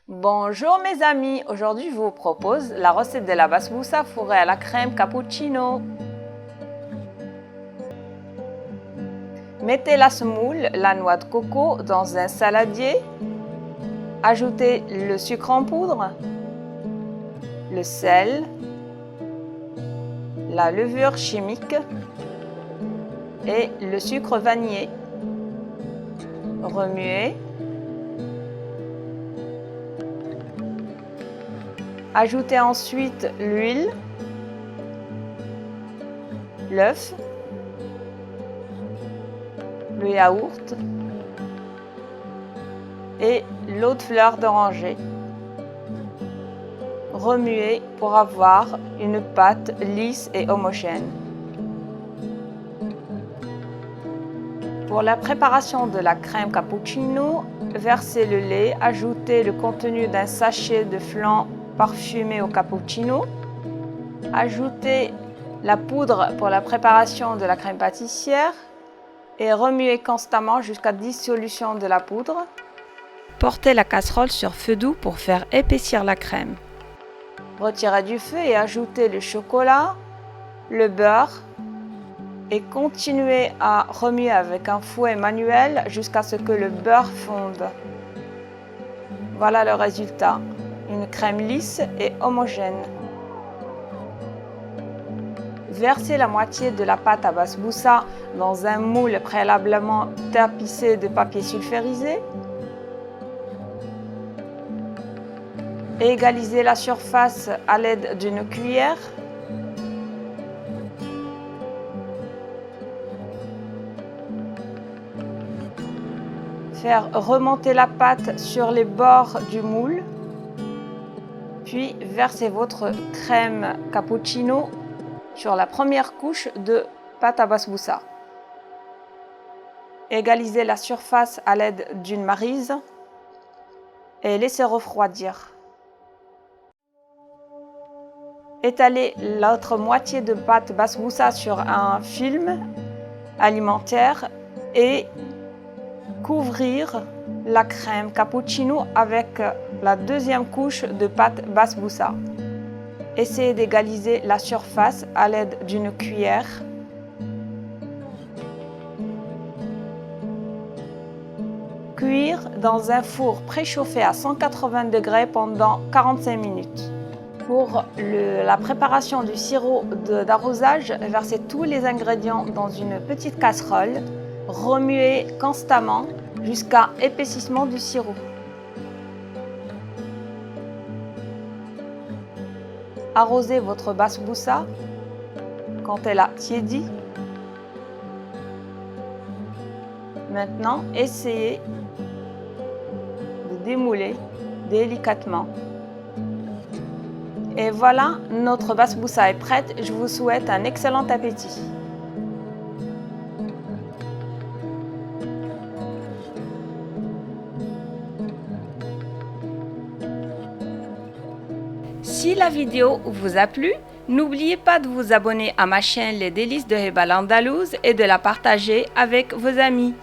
Bonjour mes amis, aujourd'hui je vous propose la recette de la basbousa fourrée à la crème cappuccino. Mettez la semoule, la noix de coco dans un saladier. Ajoutez le sucre en poudre, le sel, la levure chimique et le sucre vanillé. Remuez. Ajoutez ensuite l'huile, l'œuf, le yaourt et l'eau de fleur d'oranger. Remuez pour avoir une pâte lisse et homogène. Pour la préparation de la crème cappuccino, versez le lait, ajoutez le contenu d'un sachet de flan parfumé au cappuccino. Ajoutez la poudre pour la préparation de la crème pâtissière et remuez constamment jusqu'à dissolution de la poudre. Portez la casserole sur feu doux pour faire épaissir la crème. Retirez du feu et ajoutez le chocolat, le beurre et continuez à remuer avec un fouet manuel jusqu'à ce que le beurre fonde. Voilà le résultat, une crème lisse et homogène. Versez la moitié de la pâte à basbousa dans un moule préalablement tapissé de papier sulfurisé. Égalisez la surface à l'aide d'une cuillère. Faire remonter la pâte sur les bords du moule. Puis versez votre crème cappuccino sur la première couche de pâte à basbousa. Égalisez la surface à l'aide d'une maryse et laissez refroidir. Étalez l'autre moitié de pâte basbousa sur un film alimentaire et couvrir la crème cappuccino avec la deuxième couche de pâte basbousa. Essayez d'égaliser la surface à l'aide d'une cuillère. Cuire dans un four préchauffé à 180 degrés pendant 45 minutes. Pour la préparation du sirop d'arrosage, versez tous les ingrédients dans une petite casserole. Remuez constamment jusqu'à épaississement du sirop. Arrosez votre basbousa quand elle a tiédi. Maintenant, essayez de démouler délicatement. Et voilà, notre basbousa est prête. Je vous souhaite un excellent appétit. Si la vidéo vous a plu, n'oubliez pas de vous abonner à ma chaîne Les Délices de Hebal Andalouse et de la partager avec vos amis.